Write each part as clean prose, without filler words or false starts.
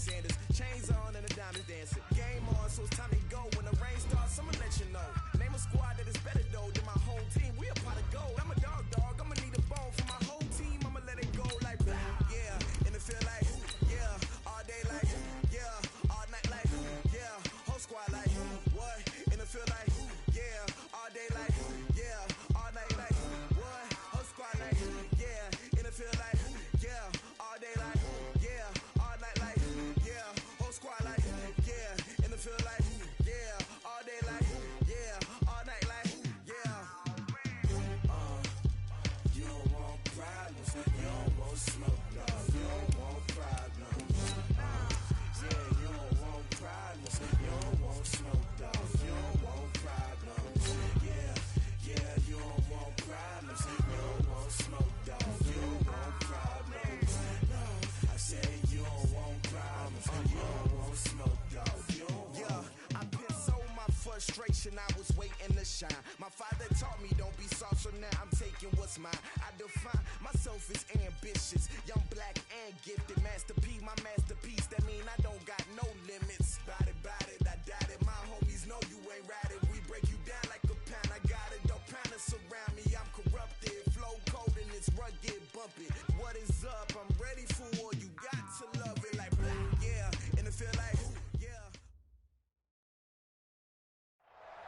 Sanders. Chains on and the diamonds dancing. Game on, so it's time to go. When the rain starts, I'ma let you know. Name a squad that is better though than my whole team. We a pot of gold. I'm a dog. I'ma need a bone for my whole team. I'ma let it go like yeah. And it feel like yeah. All day like yeah. All night like yeah. Whole squad like what? And it feel like yeah. All day like yeah. All night like what? Whole squad like yeah. And it feel like yeah. All day like yeah. All night like yeah. Whole squad like yeah. And it feel like yeah. All day like yeah. All night like yeah. You don't want problems. You don't want smoke, no. You don't want problems. Yeah, you don't want problems. You don't want smoke, dog. You don't want problems. Yeah, you don't want problems. You don't want smoke, dog. You don't want problems. No, I said you don't want problems. You don't want smoke, dog. You don't want. Yeah, I pissed so my frustration. I was waiting to shine. My father taught me don't be soft, so now I'm taking what's mine. I define myself as ambitious, young, black, and gifted. Master P, my masterpiece. That mean I don't got no limits. Bout it, I doubt it. My homies know you ain't ratted. We break you down like a pound. I got it, don't pound to surround me. I'm corrupted, flow cold and it's rugged, bumpy. What is up? I'm ready for war. You got to love it like yeah, and it feel like yeah.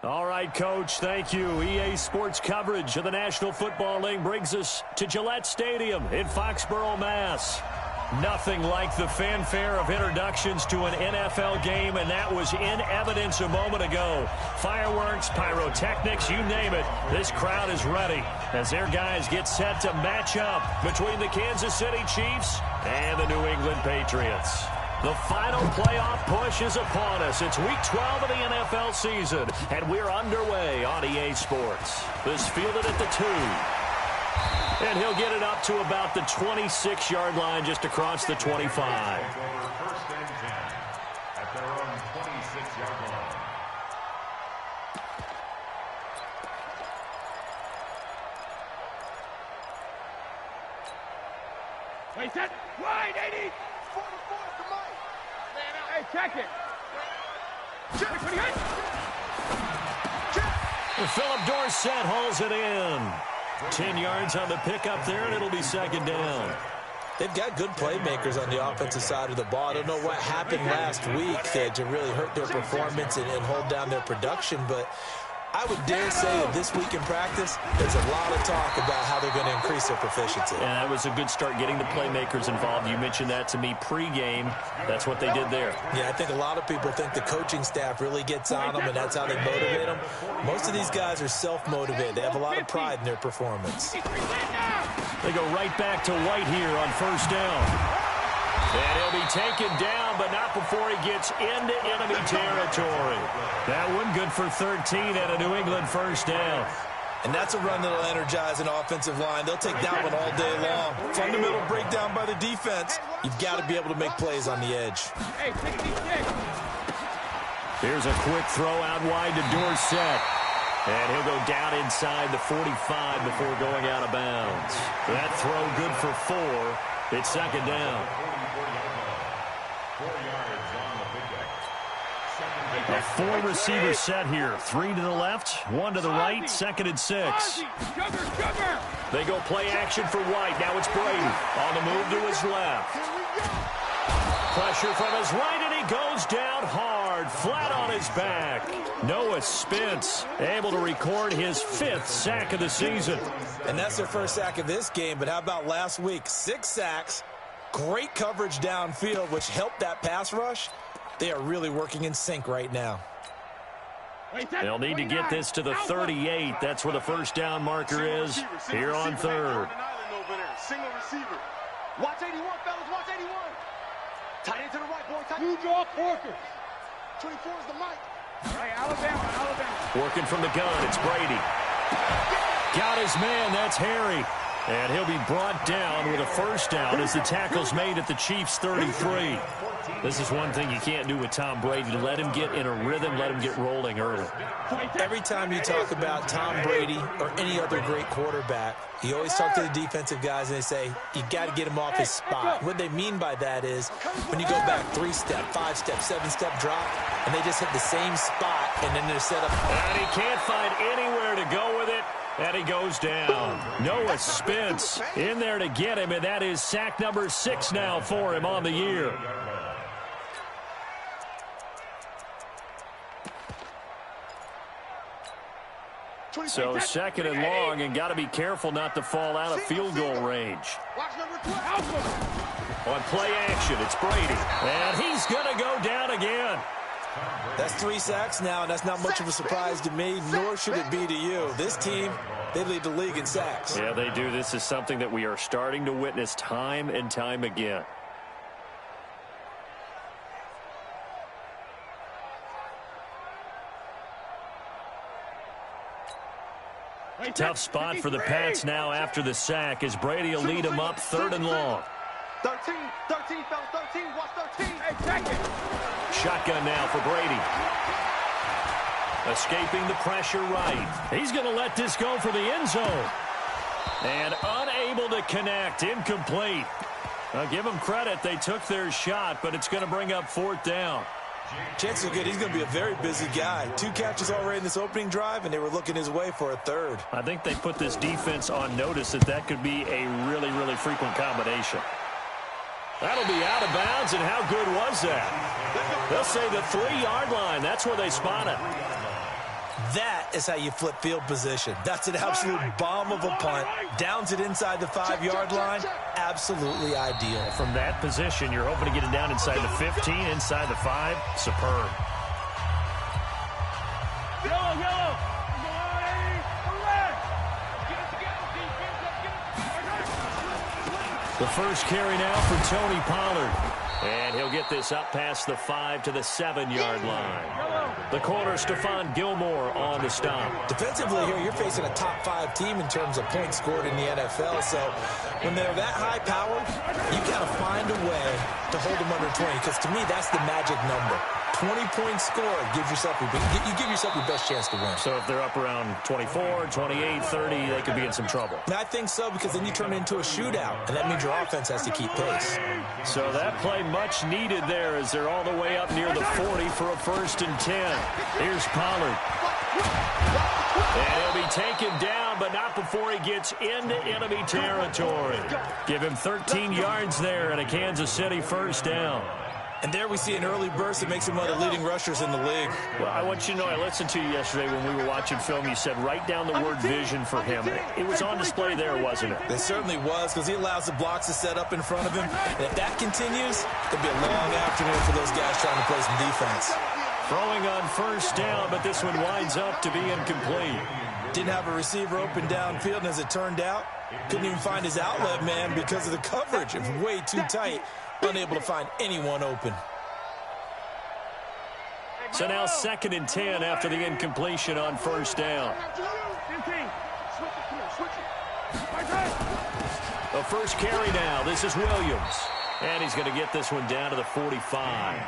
All right, Coach, thank you. EA Sports coverage of the National Football League brings us to Gillette Stadium in Foxborough, Mass. Nothing like the fanfare of introductions to an NFL game, and that was in evidence a moment ago. Fireworks, pyrotechnics, you name it. This crowd is ready as their guys get set to match up between the Kansas City Chiefs and the New England Patriots. The final playoff push is upon us. It's Week 12 of the NFL season, and we're underway on EA Sports. This fielded at the 2. And he'll get it up to about the 26-yard line just across the 25. First and 10 at their own 26-yard line. Wait, set, wide, 80. 44 to Mike. Hey, check it. Check, what do you Check. Philip Dorsett hauls it in. 10 yards on the pickup there, and it'll be second down. They've got good playmakers on the offensive side of the ball. I don't know what happened last week to really hurt their performance and hold down their production, but I would dare say that this week in practice, there's a lot of talk about how they're going to increase their proficiency. And that was a good start getting the playmakers involved. You mentioned that to me pregame. That's what they did there. Yeah, I think a lot of people think the coaching staff really gets on them, and that's how they motivate them. Most of these guys are self-motivated. They have a lot of pride in their performance. They go right back to White here on first down. And he'll be taken down, but not before he gets into enemy territory. That one good for 13 and a New England first down. And that's a run that'll energize an offensive line. They'll take that one all day long. Fundamental breakdown by the defense. You've got to be able to make plays on the edge. Hey, 66. Here's a quick throw out wide to Dorsett. And he'll go down inside the 45 before going out of bounds. That throw good for 4. It's second down. 4 yards on the pickup. A 4-receiver set here. 3 to the left, 1 to the right, second and 6. They go play action for White. Now it's Brady on the move to his left. Pressure from his right, and he goes down hard, flat on his back. Noah Spence able to record his 5th sack of the season. And that's their first sack of this game, but how about last week? 6 sacks, great coverage downfield, which helped that pass rush. They are really working in sync right now. They'll need to get this to the 38. That's where the first down marker is here on third. Single receiver. Watch 81, fellas. Watch 81. Tight end to the right, boy. Tight end. Draw Corker. 24 is the mic. Right, Alabama. Working from the gun, it's Brady. Got his man, that's Harry. And he'll be brought down with a first down as the tackle's made at the Chiefs' 33. This is one thing you can't do with Tom Brady. Let him get in a rhythm, let him get rolling early. Every time you talk about Tom Brady or any other great quarterback, you always talk to the defensive guys and they say, you got to get him off his spot. What they mean by that is when you go back 3-step, 5-step, 7-step drop, and they just hit the same spot, and then they're set up. And he can't find anywhere to go with it, and he goes down. Noah Spence in there to get him, and that is sack number 6 now for him on the year. So 2nd and long, and got to be careful not to fall out of field goal range. On play action, it's Brady, and he's going to go down again. That's 3 sacks now, and that's not much of a surprise to me, nor should it be to you. This team, they lead the league in sacks. Yeah, they do. This is something that we are starting to witness time and time again. Tough spot for the Pats now after the sack as Brady will lead them up 3rd and long. 13, fellas, 13, watch 13. Hey, check it. Shotgun now for Brady. Escaping the pressure right. He's going to let this go for the end zone. And unable to connect, incomplete. I'll give them credit. They took their shot, but it's going to bring up 4th down. Chances are good he's going to be a very busy guy. 2 catches already in this opening drive, and they were looking his way for a 3rd. I think they put this defense on notice that could be a really, really frequent combination. That'll be out of bounds, and how good was that? They'll say the 3-yard line. That's where they spot it. That is how you flip field position. That's an absolute bomb of a punt. Downs it inside the 5-yard line. Absolutely ideal. From that position, you're hoping to get it down inside the 15, inside the 5. Superb. Yellow. The first carry now for Tony Pollard. And he'll get this up past the 5 to the 7-yard line. The corner, Stephon Gilmore, on the stop. Defensively here, you're facing a top 5 team in terms of points scored in the NFL. So when they're that high powered, you got to find a way to hold them under 20. Because to me, that's the magic number. 20 points scored, you give yourself your best chance to win. So if they're up around 24, 28, 30, they could be in some trouble. And I think so, because then you turn it into a shootout, and that means your offense has to keep pace. So that play much needed there as they're all the way up near the 40 for a 1st and 10. Here's Pollard. And he'll be taken down, but not before he gets into enemy territory. Give him 13 yards there and a Kansas City 1st down. And there we see an early burst that makes him one of the leading rushers in the league. Well, I want you to know, I listened to you yesterday when we were watching film. You said write down the word vision for him. It was on display there, wasn't it? It certainly was, because he allows the blocks to set up in front of him. And if that continues, it'll be a long afternoon for those guys trying to play some defense. Throwing on 1st down, but this one winds up to be incomplete. Didn't have a receiver open downfield, and as it turned out, couldn't even find his outlet man because of the coverage. It was way too tight. Unable to find anyone open. So now 2nd and 10 after the incompletion on 1st down. The first carry now. This is Williams. And he's going to get this one down to the 45.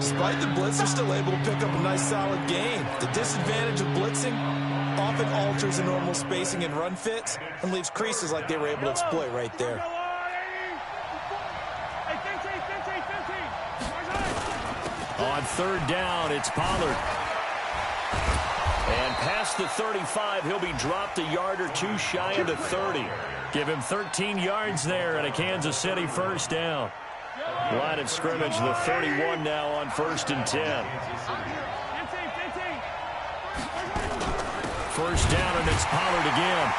Despite the blitz, they're still able to pick up a nice solid gain. The disadvantage of blitzing often alters the normal spacing and run fits and leaves creases like they were able to exploit right there. On 3rd down, it's Pollard. And past the 35, he'll be dropped a yard or 2 shy of the 30. Give him 13 yards there and a Kansas City 1st down. Line of scrimmage, the 31 now on 1st and 10. 1st down, and it's Pollard again.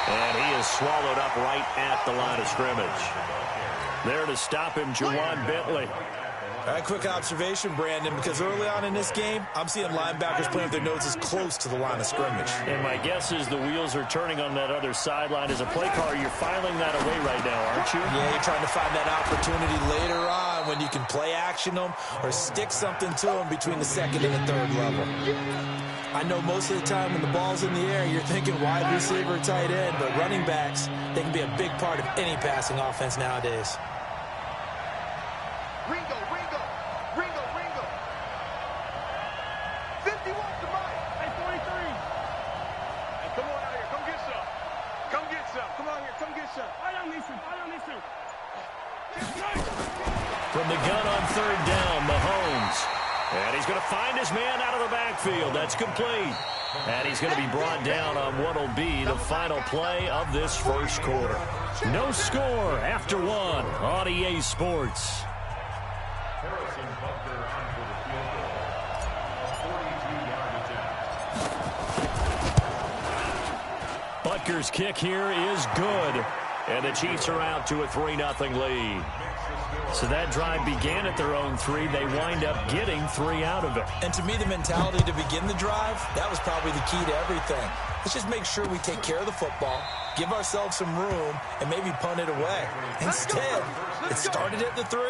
And he is swallowed up right at the line of scrimmage. There to stop him, Juwan Bentley. All right, quick observation, Brandon, because early on in this game, I'm seeing linebackers playing with their noses close to the line of scrimmage. And my guess is the wheels are turning on that other sideline. As a play caller, you're filing that away right now, aren't you? Yeah, you're trying to find that opportunity later on when you can play action them or stick something to them between the 2nd and the 3rd level. I know most of the time when the ball's in the air, you're thinking wide receiver, tight end, but running backs, they can be a big part of any passing offense nowadays. Ringo. 51 to Mike. Hey, 43. Hey, come on out here. Come get some. Come on here. Come get some. I don't need some. From the gun on third down, Mahomes. And he's going to find his man out of the backfield. That's complete. And he's going to be brought down on what will be the final play of this first quarter. No score after one on EA Sports. Harrison Butker on for the field goal. A 42-yard attempt. Butker's kick here is good. And the Chiefs are out to a 3-0 lead. So that drive began at their own 3. They wind up getting 3 out of it. And to me, the mentality to begin the drive, that was probably the key to everything. Let's just make sure we take care of the football, give ourselves some room, and maybe punt it away. Instead, it started at the 3,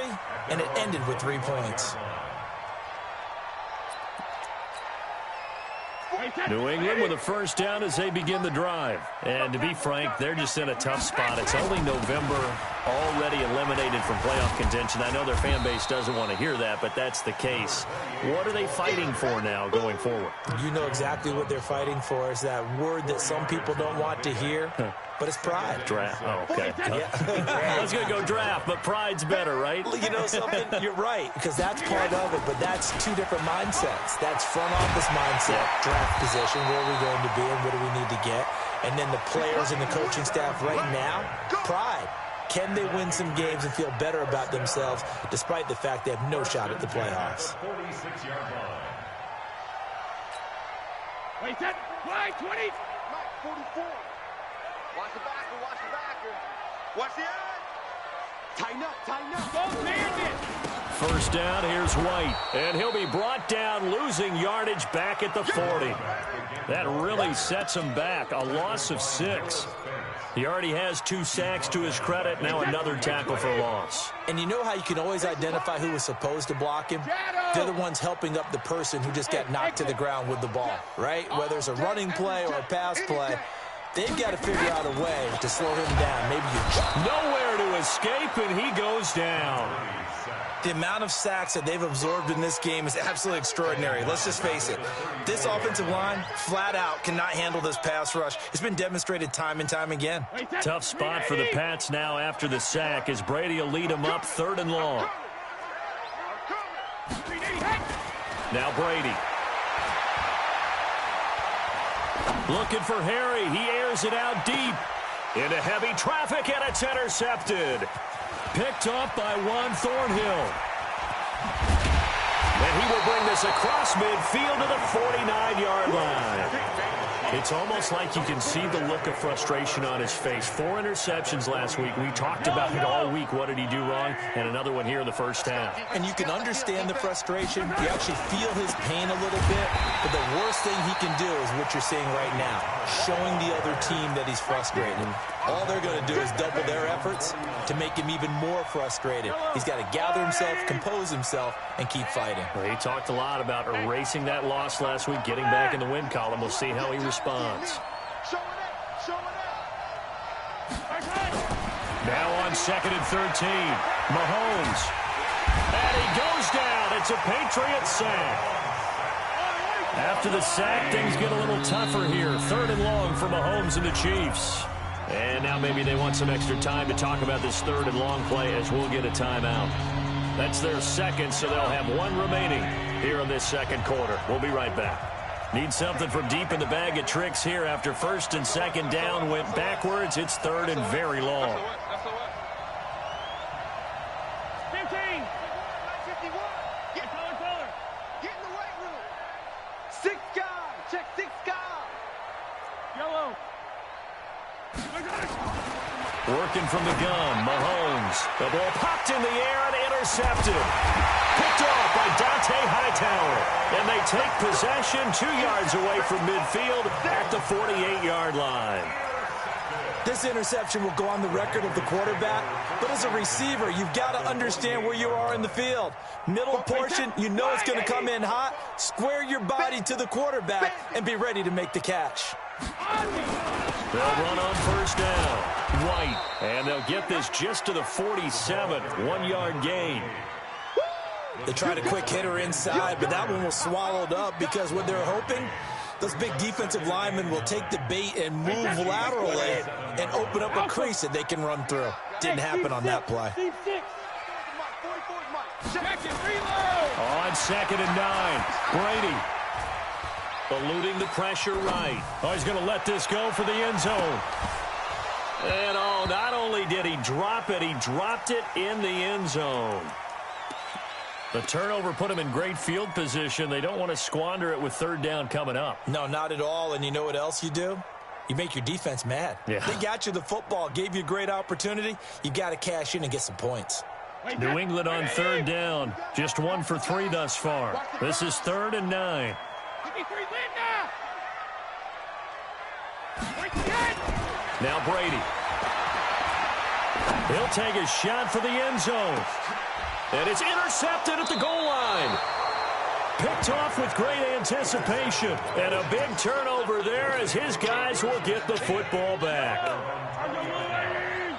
and it ended with 3 points. New England with a first down as they begin the drive. And to be frank, they're just in a tough spot. It's only November, already eliminated from playoff contention. I know their fan base doesn't want to hear that, but that's the case. What are they fighting for now going forward? You know exactly what they're fighting for. Is that word that some people don't want to hear, but it's pride. Draft. Oh, okay. Yeah. I was going to go draft, but pride's better, right? You know something? You're right, because that's part of it, but that's two different mindsets. That's front office mindset, draft position, where are we going to be and what do we need to get? And then the players and the coaching staff right now, pride. Can they win some games and feel better about themselves despite the fact they have no shot at the playoffs? 46-yard line. Wait, that. Why, 20? Mike, 44. Watch the backer. Watch the eye. Tighten up. Don't man it. First down, here's White. And he'll be brought down, losing yardage back at the 40. That really sets him back. A loss of 6. He already has 2 sacks to his credit. Now another tackle for loss. And you know how you can always identify who was supposed to block him? They're the ones helping up the person who just got knocked to the ground with the ball, right? Whether it's a running play or a pass play, they've got to figure out a way to slow him down. Maybe nowhere to escape, and he goes down. The amount of sacks that they've absorbed in this game is absolutely extraordinary. Let's just face it. This offensive line, flat out, cannot handle this pass rush. It's been demonstrated time and time again. Tough spot for the Pats now after the sack as Brady will lead them up 3rd and long. Now Brady. Looking for Harry. He airs it out deep. Into heavy traffic, and it's intercepted. Picked off by Juan Thornhill. And he will bring this across midfield to the 49-yard line. It's almost like you can see the look of frustration on his face. 4 interceptions last week. We talked about it all week. What did he do wrong? And another one here in the first half. And you can understand the frustration. You actually feel his pain a little bit. But the worst thing he can do is what you're seeing right now, showing the other team that he's frustrated. All they're going to do is double their efforts to make him even more frustrated. He's got to gather himself, compose himself, and keep fighting. Well, he talked a lot about erasing that loss last week, getting back in the win column. We'll see how he responds. Now on 2nd and 13, Mahomes. And he goes down. It's a Patriot sack. After the sack, things get a little tougher here. 3rd and long for Mahomes and the Chiefs. And now maybe they want some extra time to talk about this 3rd and long play as we'll get a timeout. That's their second, so they'll have 1 remaining here in this second quarter. We'll be right back. Need something from deep in the bag of tricks here after 1st and 2nd down went backwards. It's 3rd and very long. 15. 51. Get in the weight room. 6 guys. Check 6 guys. Yellow. Working from the gun, Mahomes. The ball popped in the air and intercepted. Picked off by Dante Hightower. And they take possession 2 yards away from midfield at the 48-yard line. This interception will go on the record of the quarterback, but as a receiver, you've got to understand where you are in the field. Middle portion, you know it's going to come in hot. Square your body to the quarterback and be ready to make the catch. They'll run on first down. White, and they'll get this just to the 47, 1-yard gain. They tried a quick hitter inside, but that one was swallowed up because what they're hoping, those big defensive linemen will take the bait and move laterally and open up a crease that they can run through. Didn't happen on that play. On 2nd and 9, Brady eluding the pressure right. Oh, he's going to let this go for the end zone. And oh, not only did he drop it, he dropped it in the end zone. The turnover put him in great field position. They don't want to squander it with 3rd down coming up. No, not at all. And you know what else you do? You make your defense mad. Yeah. They got you the football, gave you a great opportunity. You got to cash in and get some points. New England on 3rd down. Just 1 for 3 thus far. This is 3rd and 9. Now Brady. He'll take a shot for the end zone. And it's intercepted at the goal line. Picked off with great anticipation. And a big turnover there as his guys will get the football back.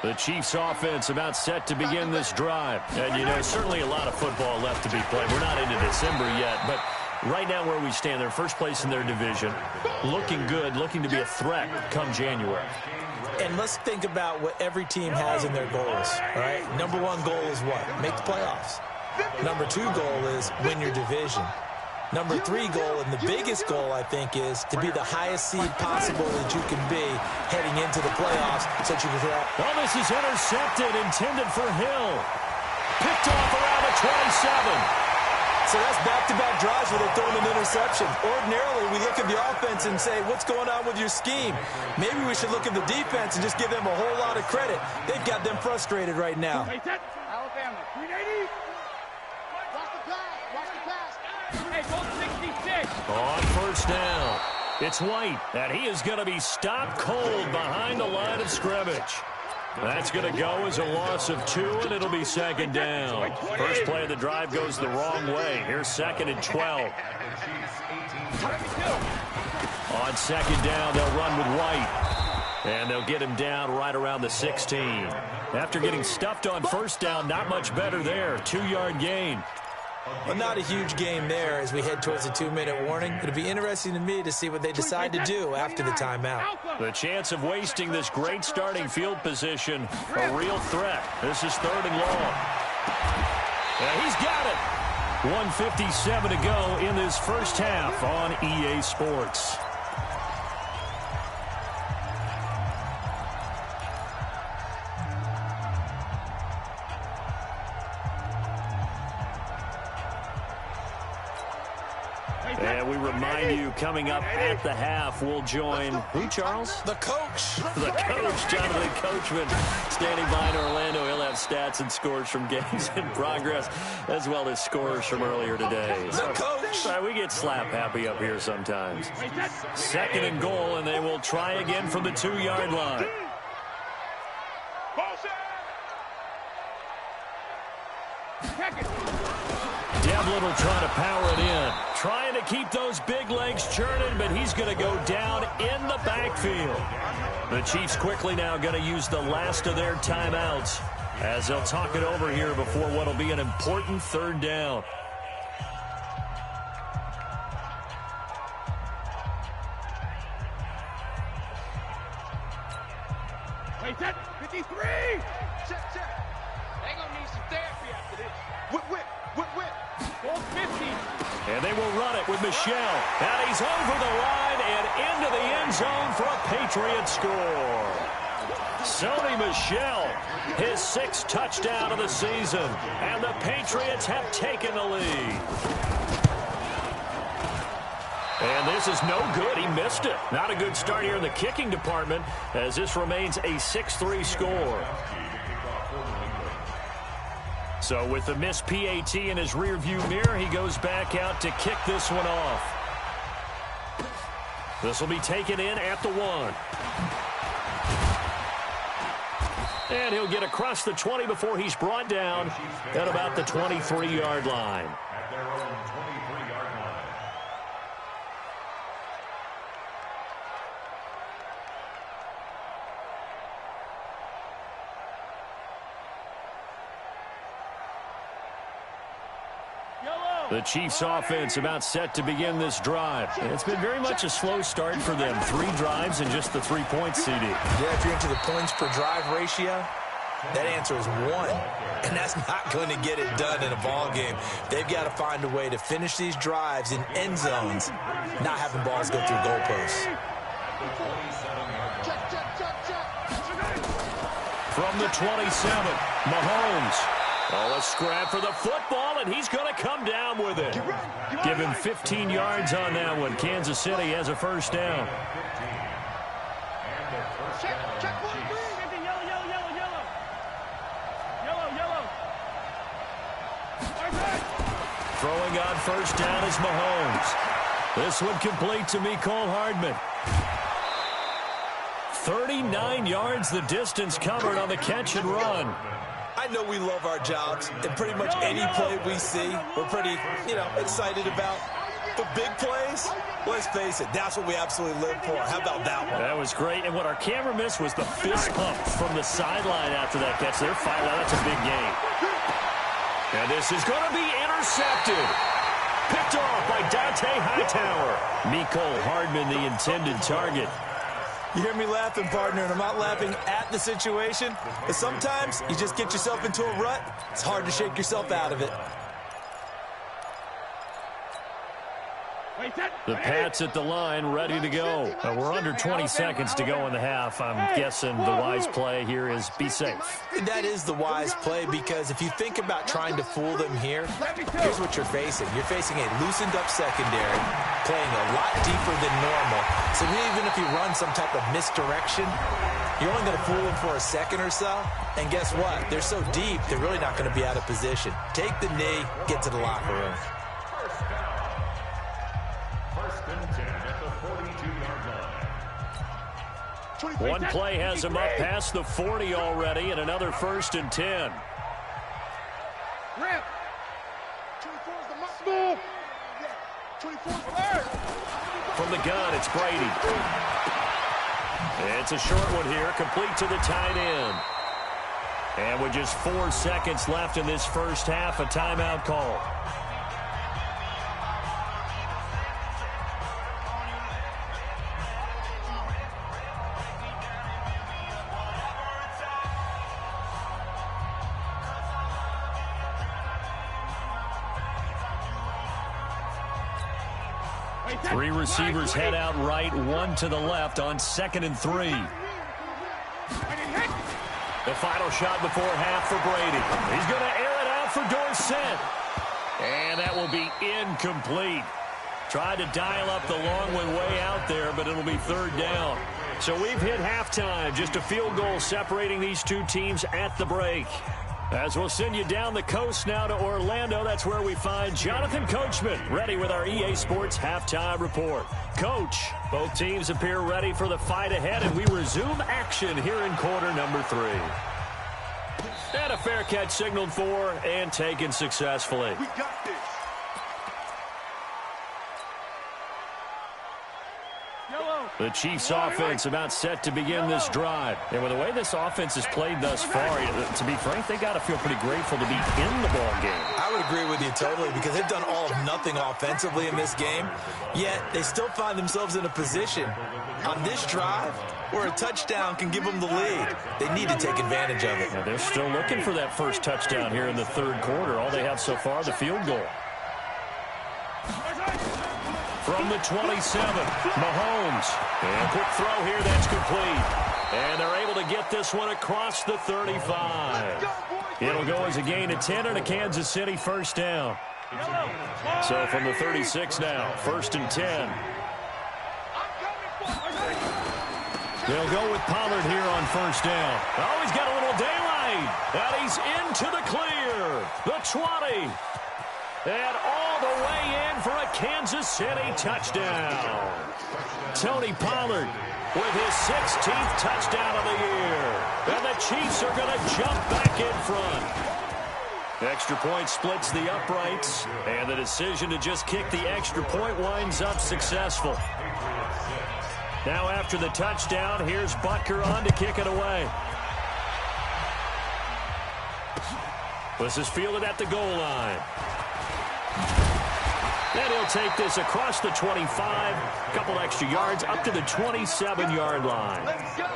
The Chiefs offense about set to begin this drive. And, you know, certainly a lot of football left to be played. We're not into December yet, but right now where we stand, they're first place in their division. Looking good, looking to be a threat come January. And let's think about what every team has in their goals, all right? Number 1 goal is what? Make the playoffs. Number 2 goal is win your division. Number 3 goal, and the biggest goal, I think, is to be the highest seed possible that you can be heading into the playoffs so that you can throw. Well, this is intercepted, intended for Hill. Picked off around the 27. So that's back-to-back drives where they throw an interception. Ordinarily, we look at the offense and say, what's going on with your scheme? Maybe we should look at the defense and just give them a whole lot of credit. They've got them frustrated right now. Alabama, 380. Watch the pass. Hey, goal 66. On first down, it's White, and he is going to be stopped cold behind the line of scrimmage. That's going to go as a loss of 2, and it'll be 2nd down. First play of the drive goes the wrong way. Here's 2nd and 12. On 2nd down, they'll run with White. And they'll get him down right around the 16. After getting stuffed on first down, not much better there. 2-yard gain. Well, not a huge game there as we head towards the 2-minute warning. It'll be interesting to me to see what they decide to do after the timeout. The chance of wasting this great starting field position, a real threat. This is 3rd and long. And he's got it. 1:57 to go in this first half on EA Sports. And we remind you, coming up at the half, we'll join who, Charles? The coach. The coach, Jonathan Coachman, standing by in Orlando. He'll have stats and scores from games in progress, as well as scores from earlier today. The coach. We get slap happy up here sometimes. 2nd and goal, and they will try again from the 2-yard line. Devlin will try to power it in. Trying to keep those big legs churning, but he's going to go down in the backfield. The Chiefs quickly now going to use the last of their timeouts as they'll talk it over here before what will be an important 3rd down. Wait, that 53. Check. They're going to need some therapy after this. Whip. Goal 50. And they will run it with Michelle. And he's over the line and into the end zone for a Patriot score. Sony Michel, his 6th touchdown of the season. And the Patriots have taken the lead. And this is no good. He missed it. Not a good start here in the kicking department as this remains a 6-3 score. So with the missed PAT in his rearview mirror, he goes back out to kick this one off. This will be taken in at the 1. And he'll get across the 20 before he's brought down at about the 23-yard line. At their own 23-yard line. The Chiefs offense about set to begin this drive. And it's been very much a slow start for them. 3 drives and just the 3 points, CD. Yeah, if you're into the points per drive ratio, that answer is 1. And that's not going to get it done in a ball game. They've got to find a way to finish these drives in end zones, not having balls go through goalposts. From the 27, Mahomes. Oh, a scrap for the football, and he's going to come down with it. Give him 15 yards on that one. Kansas City has a first down. Throwing on first down is Mahomes. This one complete to Mecole Hardman. 39 yards the distance covered on the catch and run. I know we love our jobs, and pretty much any play we see, we're pretty, excited about. But big plays, let's face it, that's what we absolutely live for. How about that one? That was great, and what our camera missed was the fist pump from the sideline after that catch. They're fighting. That's a big game. And this is going to be intercepted. Picked off by Dante Hightower. Mecole Hardman, the intended target. You hear me laughing, partner, and I'm not laughing at the situation, but sometimes you just get yourself into a rut. It's hard to shake yourself out of it. The Pats at the line, ready to go. We're under 20 seconds to go in the half. I'm guessing the wise play here is be safe. That is the wise play, because if you think about trying to fool them here, here's what you're facing. You're facing a loosened-up secondary, playing a lot deeper than normal. So even if you run some type of misdirection, you're only going to fool them for a second or so. And guess what? They're so deep, they're really not going to be out of position. Take the knee, get to the locker room. One play has him up past the 40 already, and another 1st and 10. From the gun, it's Brady. It's a short one here, complete to the tight end. And with just 4 seconds left in this first half, a timeout call. Three receivers head out right, one to the left on 2nd and 3. The final shot before half for Brady. He's going to air it out for Dorsett. And that will be incomplete. Tried to dial up the long one way out there, but it'll be 3rd down. So we've hit halftime. Just a field goal separating these two teams at the break. As we'll send you down the coast now to Orlando, that's where we find Jonathan Coachman, ready with our EA Sports Halftime Report. Coach, both teams appear ready for the fight ahead, and we resume action here in quarter number 3. And a fair catch signaled for and taken successfully. We got this. The Chiefs offense about set to begin this drive. And with the way this offense has played thus far, to be frank, they got to feel pretty grateful to be in the ball game. I would agree with you totally, because they've done all of nothing offensively in this game, yet they still find themselves in a position on this drive where a touchdown can give them the lead. They need to take advantage of it. Now they're still looking for that first touchdown here in the 3rd quarter. All they have so far, the field goal. From the 27, Mahomes. And quick throw here, that's complete. And they're able to get this one across the 35. It'll go as a gain of 10 and a Kansas City first down. So from the 36 now, 1st and 10. They'll go with Pollard here on first down. Oh, he's got a little daylight. And he's into the clear. The 20. And all the way in for a Kansas City touchdown. Tony Pollard with his 16th touchdown of the year. And the Chiefs are going to jump back in front. Extra point splits the uprights, and the decision to just kick the extra point winds up successful. Now after the touchdown, here's Butker on to kick it away. This is fielded at the goal line. And he'll take this across the 25, a couple extra yards up to the 27-yard line. Let's go.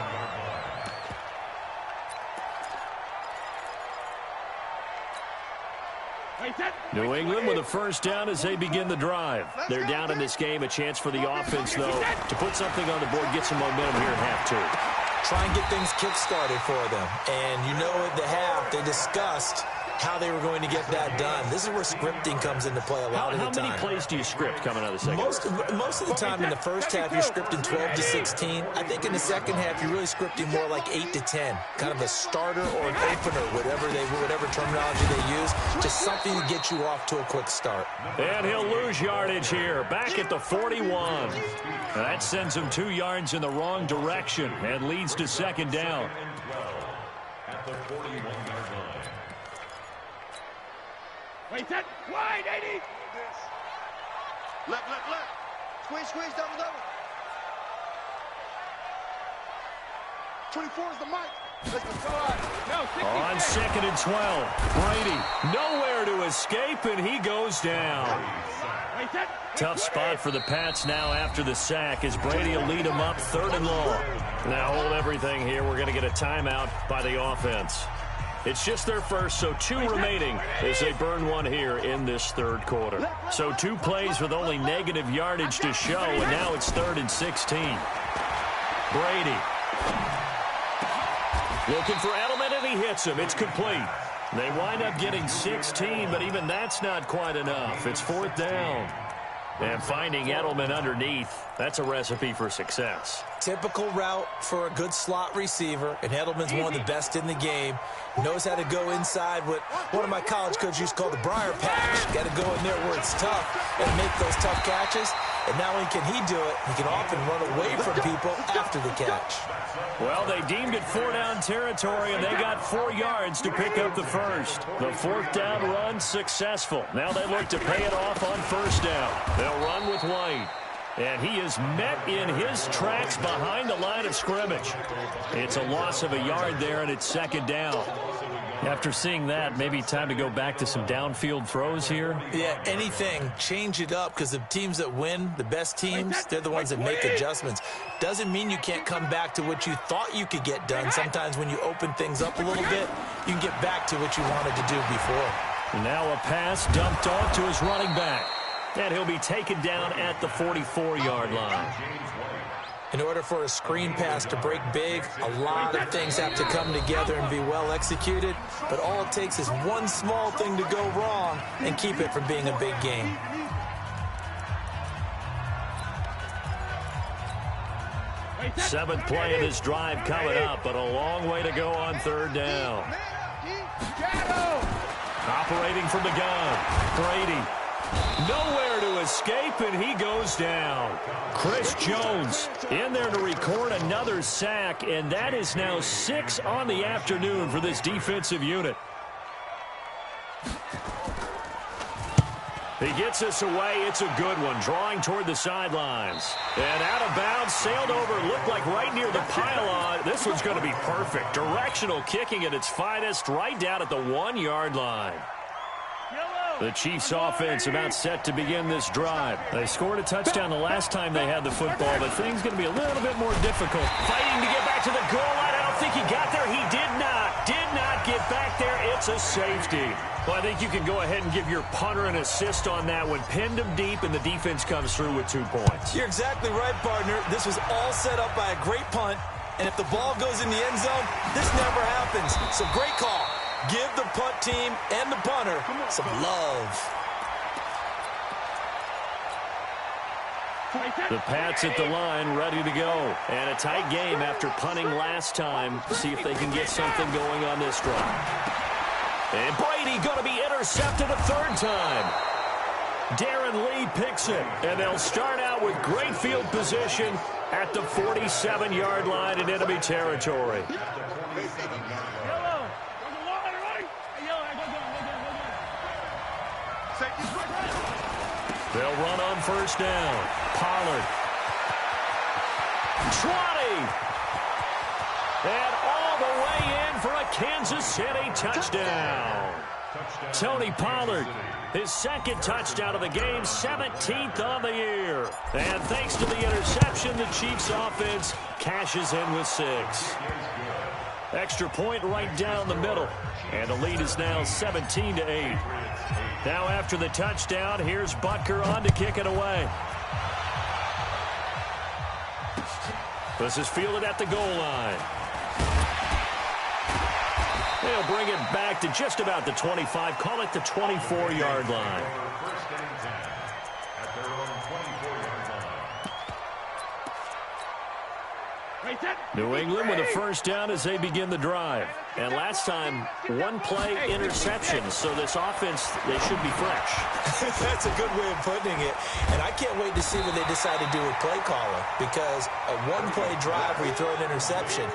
New England with a first down as they begin the drive. They're down in this game. A chance for the offense, though, to put something on the board, get some momentum here in half two. Try and get things kick-started for them. And you know at the half, they discussed how they were going to get that done. This is where scripting comes into play a lot of the time. How many plays do you script coming out of the second? Most of the time in the first half, you're scripting 12 to 16. I think in the second half, you're really scripting more like 8 to 10. Kind of a starter or an opener, whatever terminology they use. Just something to get you off to a quick start. And he'll lose yardage here, back at the 41. That sends him 2 yards in the wrong direction and leads to second down. At the 41-yard line. Wait, that wide, 80. Left. Squeeze, double. 24 is the mic. Let's go. On 2nd and 12, Brady nowhere to escape, and he goes down. Tough spot for the Pats now after the sack as Brady will lead them up 3rd and long. Now hold everything here. We're going to get a timeout by the offense. It's just their first, so 2 remaining as they burn 1 here in this 3rd quarter. So 2 plays with only negative yardage to show, and now it's 3rd and 16. Brady looking for Edelman, and he hits him. It's complete. They wind up getting 16, but even that's not quite enough. It's 4th down. And finding Edelman underneath, that's a recipe for success. Typical route for a good slot receiver, and Edelman's one of the best in the game. Knows how to go inside what one of my college coaches used to call the briar patch. Got to go in there where it's tough and make those tough catches. And not only can he do it, he can often run away from people after the catch. Well, they deemed it 4-down territory, and they got 4 yards to pick up the first. The 4th down run successful. Now they look to pay it off on 1st down. They'll run with White. And he is met in his tracks behind the line of scrimmage. It's a loss of a yard there, and it's 2nd down. After seeing that, maybe time to go back to some downfield throws here. Yeah, anything. Change it up, because the teams that win, the best teams, they're the ones that make adjustments. Doesn't mean you can't come back to what you thought you could get done. Sometimes when you open things up a little bit, you can get back to what you wanted to do before. Now a pass dumped off to his running back. And he'll be taken down at the 44-yard line. In order for a screen pass to break big, a lot of things have to come together and be well executed. But all it takes is one small thing to go wrong and keep it from being a big game. Seventh play of this drive coming up, but a long way to go on 3rd down. Operating from the gun, Brady. Nowhere to escape, and he goes down. Chris Jones in there to record another sack, and that is now 6 on the afternoon for this defensive unit. He gets us away. It's a good one, drawing toward the sidelines. And out of bounds, sailed over, looked like right near the pylon. This one's going to be perfect. Directional kicking at its finest, right down at the 1-yard line. The Chiefs offense about set to begin this drive. They scored a touchdown the last time they had the football, but things going to be a little bit more difficult. Fighting to get back to the goal line. I don't think he got there. He did not get back there. It's a safety. Well, I think you can go ahead and give your punter an assist on that one. Pinned him deep, and the defense comes through with 2 points. You're exactly right, partner. This was all set up by a great punt, and if the ball goes in the end zone, this never happens. So great call. Give the punt team and the punter some love. The Pats at the line, ready to go. And a tight game after punting last time. See if they can get something going on this drive. And Brady going to be intercepted a 3rd time. Darren Lee picks it, and they'll start out out with great field position at the 47-yard line in enemy territory. They'll run on first down. Pollard. 20. And all the way in for a Kansas City touchdown. Tony Pollard, his second touchdown of the game, 17th on the year. And thanks to the interception, the Chiefs offense cashes in with 6. Extra point right down the middle. And the lead is now 17-8. Now after the touchdown, here's Butker on to kick it away. This is fielded at the goal line. They'll bring it back to just about the 25. Call it the 24-yard line. First and 10 at their own 24-yard line. New England with a first down as they begin the drive. And last time, one-play interception. So this offense, they should be fresh. That's a good way of putting it. And I can't wait to see what they decide to do with play calling. Because a one-play drive where you throw an interception,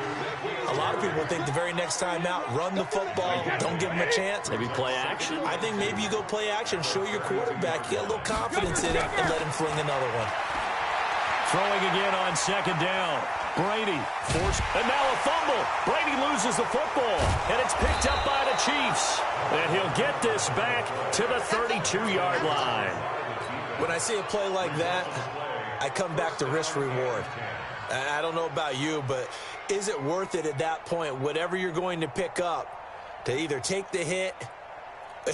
a lot of people think the very next time out, run the football, don't give them a chance. Maybe play action? I think maybe you go play action, show your quarterback, get a little confidence in him, and let him fling another one. Throwing again on second down. Brady forced, and now a fumble. Brady loses the football, and it's picked up by the Chiefs. And he'll get this back to the 32-yard line. When I see a play like that, I come back to risk-reward. I don't know about you, but is it worth it at that point, whatever you're going to pick up, to either take the hit,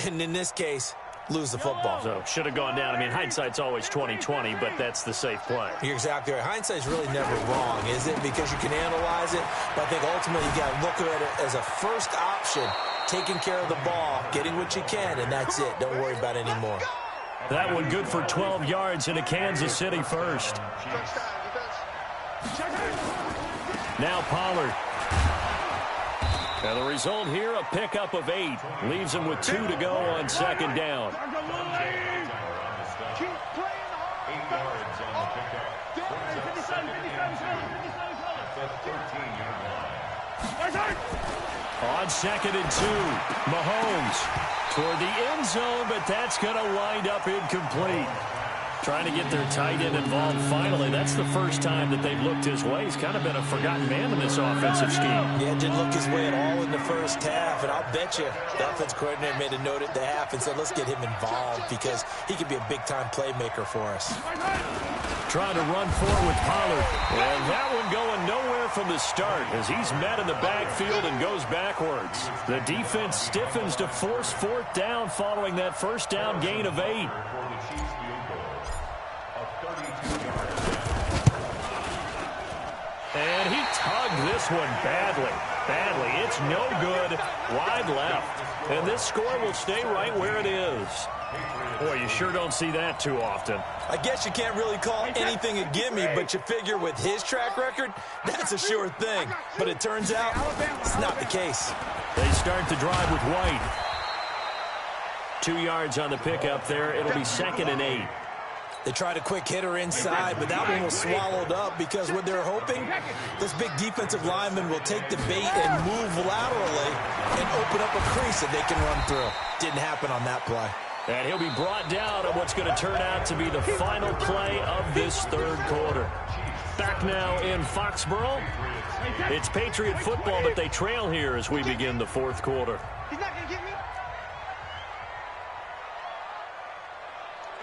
and in this case, lose the football? So should have gone down. I mean, hindsight's always 20/20, but that's the safe play. You're exactly right. Hindsight's really never wrong, is it? Because you can analyze it, but I think ultimately you got to look at it as a first option, taking care of the ball, getting what you can, and that's it. Don't worry about it anymore. That one good for 12 yards in a Kansas City first. Now Pollard. And the result here, a pickup of 8. Leaves him with 2 to go on second down. 8 yards on the pickup. That's 13-yard line. On second and 2, Mahomes toward the end zone, but that's going to wind up incomplete. Trying to get their tight end involved finally. That's the first time that they've looked his way. He's kind of been a forgotten man in this offensive scheme. Yeah, didn't look his way at all in the first half, and I'll bet you the offense coordinator made a note at the half and said, let's get him involved because he could be a big-time playmaker for us. Trying to run forward with Pollard. And that one going nowhere from the start as he's met in the backfield and goes backwards. The defense stiffens to force fourth down following that first down gain of 8. And he tugged this one badly. It's no good. Wide left. And this score will stay right where it is. Boy, you sure don't see that too often. I guess you can't really call anything a gimme, but you figure with his track record, that's a sure thing. But it turns out it's not the case. They start the drive with White. 2 yards on the pickup there. It'll be second and 8. They tried a quick hitter inside, but that one was swallowed up because what they're hoping, this big defensive lineman will take the bait and move laterally and open up a crease that they can run through. Didn't happen on that play. And he'll be brought down on what's going to turn out to be the final play of this third quarter. Back now in Foxborough. It's Patriot football, but they trail here as we begin the fourth quarter. He's not going to get me.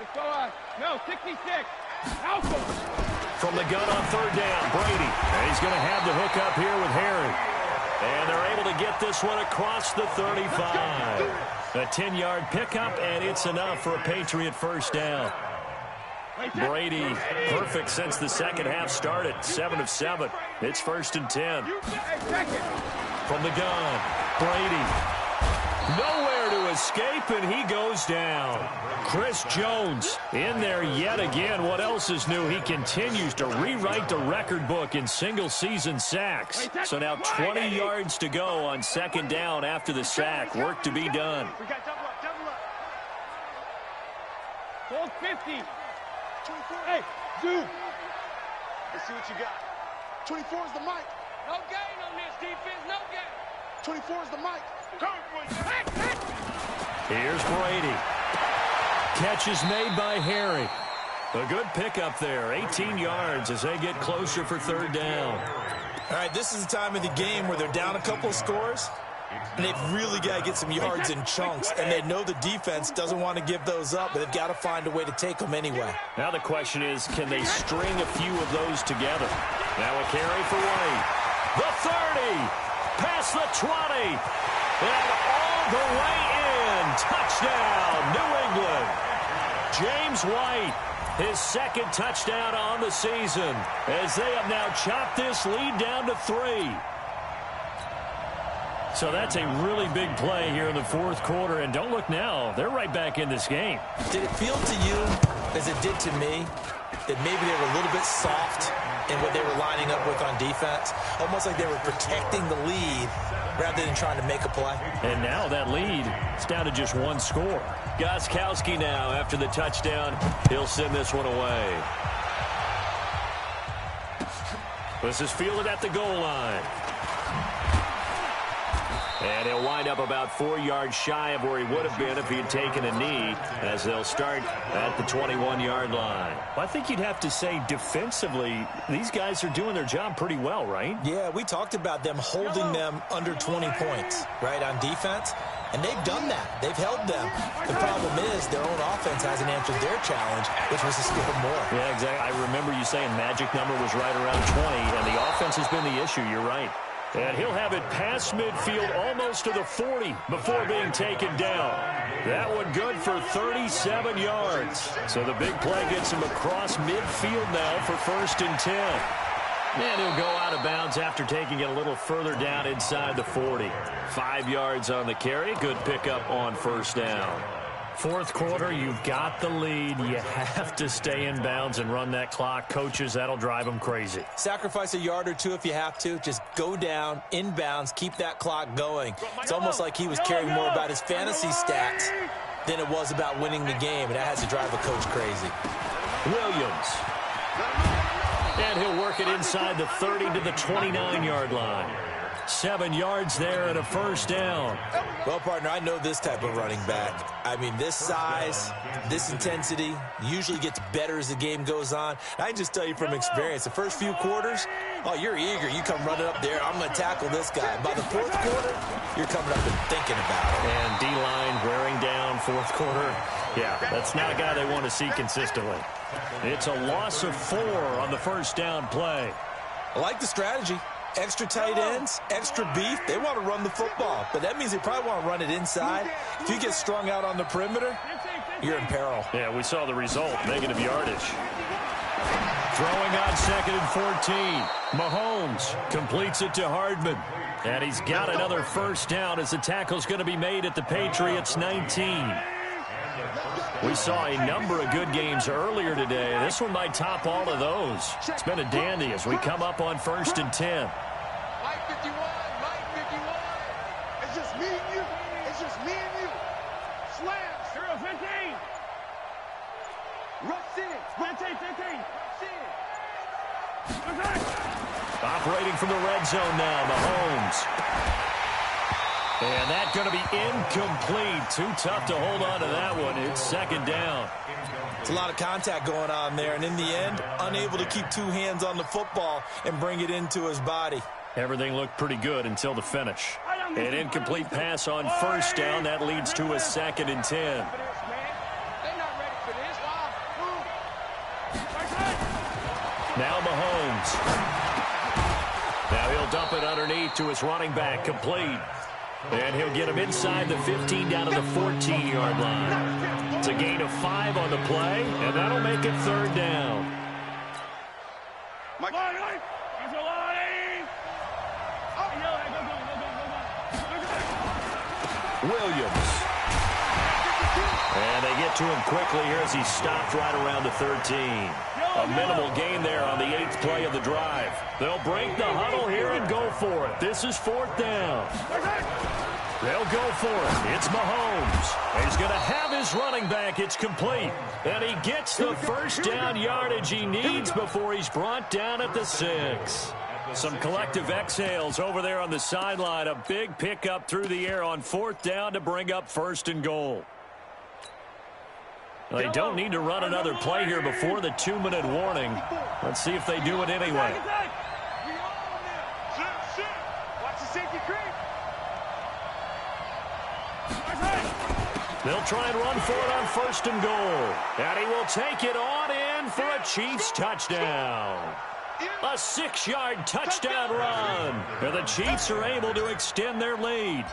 Let's go on. No, 66. Alpha. From the gun on third down, Brady. And he's going to have the hook up here with Harry. And they're able to get this one across the 35. A 10-yard pickup, and it's enough for a Patriot first down. Brady, perfect since the second half started. 7 of 7. It's first and 10. From the gun, Brady. Nowhere to escape, and he goes down. Chris Jones in there yet again. What else is new? He continues to rewrite the record book in single-season sacks. So now 20 yards to go on second down after the sack. Work to be done. We got double up. Hold 50. Hey, 2. Let's see what you got. 24 is the mic. No gain on this defense, no gain. 24 is the mic. Here's Brady. Catch is made by Harry. A good pickup there. 18 yards as they get closer for third down. All right, this is the time of the game where they're down a couple of scores, and they've really got to get some yards in chunks, and they know the defense doesn't want to give those up, but they've got to find a way to take them anyway. Now the question is, can they string a few of those together? Now a carry for White. The 30, past the 20, and all the way in. Touchdown, New England. James White, his second touchdown on the season, as they have now chopped this lead down to 3. So that's a really big play here in the fourth quarter, and don't look now, they're right back in this game. Did it feel to you, as it did to me, that maybe they were a little bit soft in what they were lining up with on defense? Almost like they were protecting the lead rather than trying to make a play. And now that lead is down to just one score. Gostkowski now, after the touchdown, he'll send this one away. This is fielded at the goal line. And he'll wind up about 4 yards shy of where he would have been if he had taken a knee, as they'll start at the 21-yard line. Well, I think you'd have to say defensively, these guys are doing their job pretty well, right? Yeah, we talked about them holding them under 20 points, right, on defense. And they've done that. They've held them. The problem is their own offense hasn't answered their challenge, which was to score more. Yeah, exactly. I remember you saying magic number was right around 20, and the offense has been the issue. You're right. And he'll have it past midfield almost to the 40 before being taken down. That one good for 37 yards. So the big play gets him across midfield now for 1st and 10. And he'll go out of bounds after taking it a little further down inside the 40. 5 yards on the carry. Good pickup on 1st down. Fourth quarter, you've got the lead. You have to stay in bounds and run that clock. Coaches, that'll drive them crazy. Sacrifice a yard or two if you have to. Just go down, in bounds, keep that clock going. It's almost like he was caring more about his fantasy stats than it was about winning the game, and that has to drive a coach crazy. Williams. And he'll work it inside the 30 to the 29-yard line. 7 yards there and a 1st down. Well, partner, I know this type of running back. I mean, this size, this intensity usually gets better as the game goes on. I can just tell you from experience, the first few quarters, oh, you're eager. You come running up there, I'm going to tackle this guy. By the fourth quarter, you're coming up and thinking about it. And D-line wearing down fourth quarter. Yeah, that's not a guy they want to see consistently. It's a loss of 4 on the 1st down play. I like the strategy. Extra tight ends, extra beef. They want to run the football, but that means they probably want to run it inside. If you get strung out on the perimeter, you're in peril. Yeah, we saw the result, negative yardage. Throwing on 2nd and 14. Mahomes completes it to Hardman. And he's got another 1st down as the tackle's going to be made at the Patriots 19. We saw a number of good games earlier today. This one might top all of those. It's been a dandy as we come up on 1st and 10. Mike 51, Mike 51. It's just me and you. It's just me and you. Slams. 0-15. Rush in. 15. Operating from the red zone now, Mahomes. And that's going to be incomplete. Too tough to hold on to that one. It's 2nd down. It's a lot of contact going on there, and in the end, unable to keep 2 hands on the football and bring it into his body. Everything looked pretty good until the finish. An incomplete pass on 1st down. That leads to a 2nd and 10. They're not ready for this. Now Mahomes. Now he'll dump it underneath to his running back, complete. And he'll get him inside the 15 down to the 14-yard line. It's a gain of 5 on the play, and that'll make it 3rd down. Williams. And they get to him quickly here as he stopped right around the 13. A minimal gain there on the 8th play of the drive. They'll break the huddle here and go for it. This is 4th down. They'll go for it. It's Mahomes. He's going to have his running back. It's complete. And he gets the first down yardage he needs before he's brought down at the 6. Some collective exhales over there on the sideline. A big pickup through the air on 4th down to bring up 1st and goal. They don't need to run another play here before the 2-minute warning. Let's see if they do it anyway. Watch the safety creep. They'll try and run for it on 1st and goal. And he will take it on in for a Chiefs touchdown. A 6-yard touchdown run. And the Chiefs are able to extend their lead.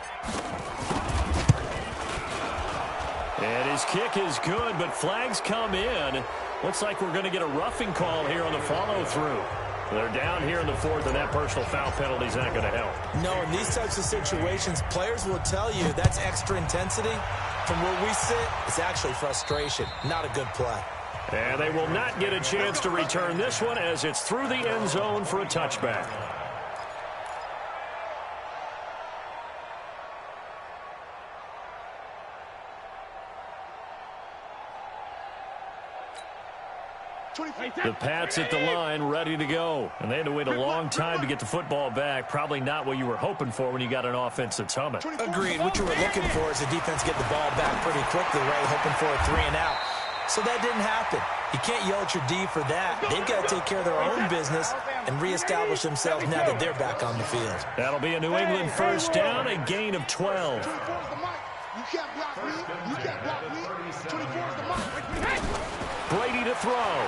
And his kick is good, but flags come in. Looks like we're going to get a roughing call here on the follow-through. They're down here in the 4th, and that personal foul penalty is not going to help. No, in these types of situations, players will tell you that's extra intensity. From where we sit, it's actually frustration. Not a good play. And they will not get a chance to return this one as it's through the end zone for a touchback. The Pats at the line, ready to go. And they had to wait a long time to get the football back. Probably not what you were hoping for when you got an offense that's humming. Agreed. What you were looking for is the defense get the ball back pretty quickly, right? Hoping for a 3-and-out. So that didn't happen. You can't yell at your D for that. They've got to take care of their own business and reestablish themselves now that they're back on the field. That'll be a New England first down, a gain of 12. You can't block me. You can't block me. 24 is the mark. Brady to throw.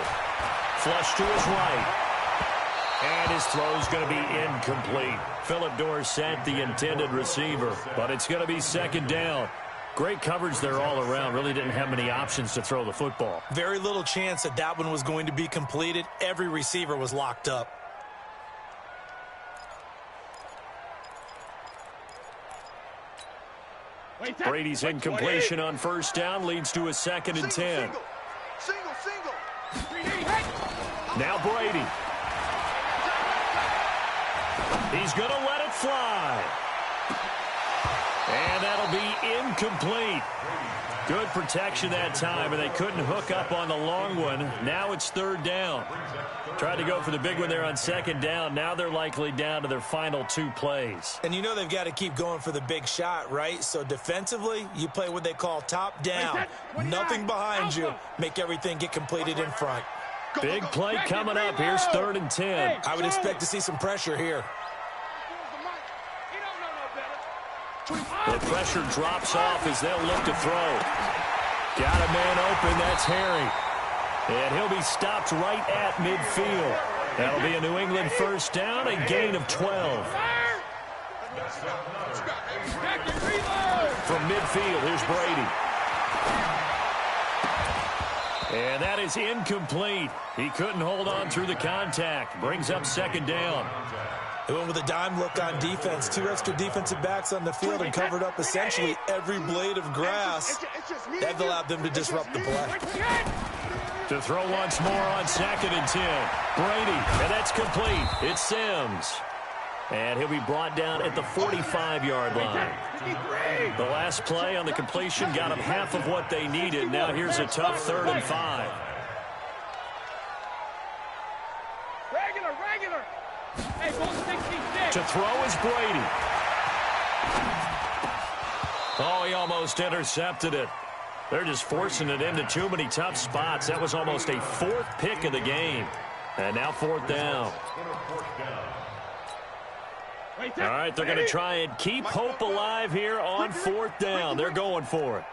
Flush to his right. And his throw's going to be incomplete. Philip Dorsett, the intended receiver. But it's going to be 2nd down. Great coverage there all around. Really didn't have many options to throw the football. Very little chance that that one was going to be completed. Every receiver was locked up. Brady's incompletion on 1st down leads to a 2nd and 10. Single. Now Brady. He's going to let it fly. And that'll be incomplete. Good protection that time, and they couldn't hook up on the long one. Now it's 3rd down. Tried to go for the big one there on 2nd down. Now they're likely down to their final 2 plays. And you know they've got to keep going for the big shot, right? So defensively, you play what they call top down. Nothing behind you. Make everything get completed in front. Big play coming up. Here's 3rd and 10. I would expect to see some pressure here. The pressure drops off as they'll look to throw. Got a man open. That's Harry. And he'll be stopped right at midfield. That'll be a New England first down, a gain of 12. From midfield, here's Brady. And that is incomplete. He couldn't hold on through the contact. Brings up 2nd down. They went with a dime look on defense. 2 extra defensive backs on the field and covered up essentially every blade of grass. That allowed them to disrupt the play. To throw once more on 2nd and 10. Brady, and that's complete. It's Sims. And he'll be brought down at the 45-yard line. The last play on the completion got them half of what they needed. Now here's a tough 3rd and 5. Regular. Hey, ball 66. To throw is Brady. Oh, he almost intercepted it. They're just forcing it into too many tough spots. That was almost a 4th pick of the game. And now 4th down. All right, they're going to try and keep hope alive here on 4th down. They're going for it.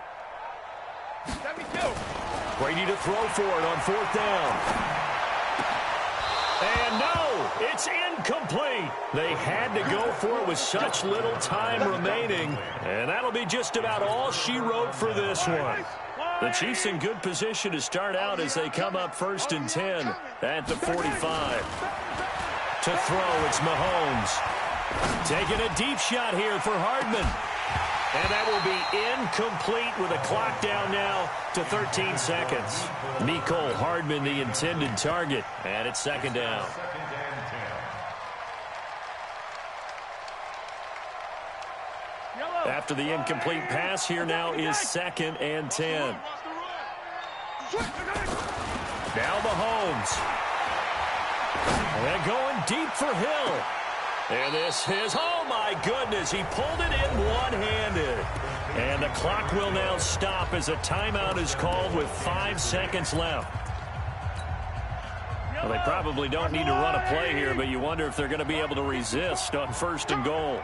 Brady to throw for it on 4th down. And no, it's incomplete. They had to go for it with such little time remaining. And that'll be just about all she wrote for this one. The Chiefs in good position to start out as they come up 1st and 10 at the 45. To throw, it's Mahomes. Taking a deep shot here for Hardman. And that will be incomplete with a clock down now to 13 seconds. Mecole Hardman, the intended target, and it's 2nd down. After the incomplete pass, here now is 2nd and 10. Now Mahomes. And going deep for Hill. And this is, oh my goodness, he pulled it in one-handed. And the clock will now stop as a timeout is called with 5 seconds left. Well, they probably don't need to run a play here, but you wonder if they're going to be able to resist on 1st and goal.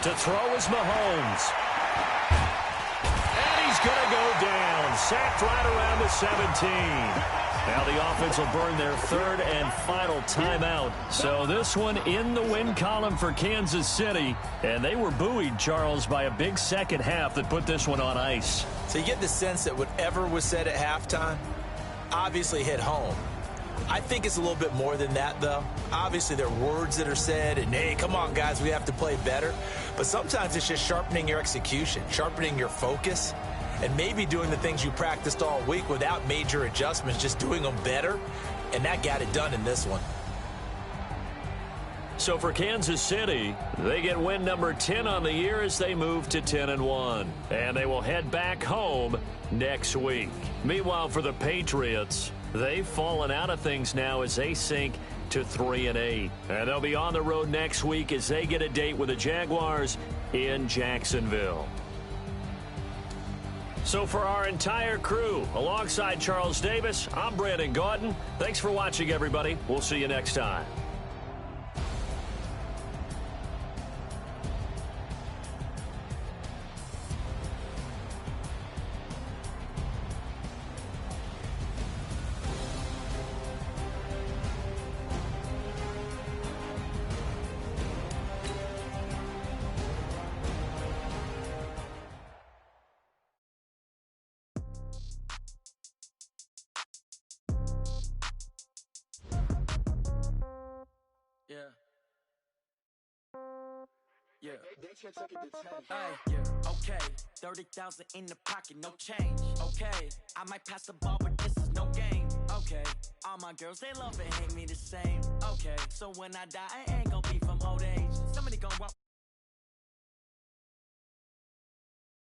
To throw is Mahomes. And he's going to go down. Sacked right around the 17. Now the offense will burn their 3rd and final timeout. So this one in the win column for Kansas City. And they were buoyed, Charles, by a big second half that put this one on ice. So you get the sense that whatever was said at halftime obviously hit home. I think it's a little bit more than that, though. Obviously, there are words that are said, and, hey, come on, guys, we have to play better. But sometimes it's just sharpening your execution, sharpening your focus, and maybe doing the things you practiced all week without major adjustments, just doing them better, and that got it done in this one. So for Kansas City, they get win number 10 on the year as they move to 10-1. And they will head back home next week. Meanwhile, for the Patriots, they've fallen out of things now as they sink to 3-8. And they'll be on the road next week as they get a date with the Jaguars in Jacksonville. So for our entire crew, alongside Charles Davis, I'm Brandon Gaudin. Thanks for watching, everybody. We'll see you next time. Yeah, okay, 30,000 in the pocket, no change. Okay, I might pass the ball, but this is no game. Okay, all my girls, they love and hate me the same. Okay, so when I die, I ain't gonna be from old age. Somebody gonna walk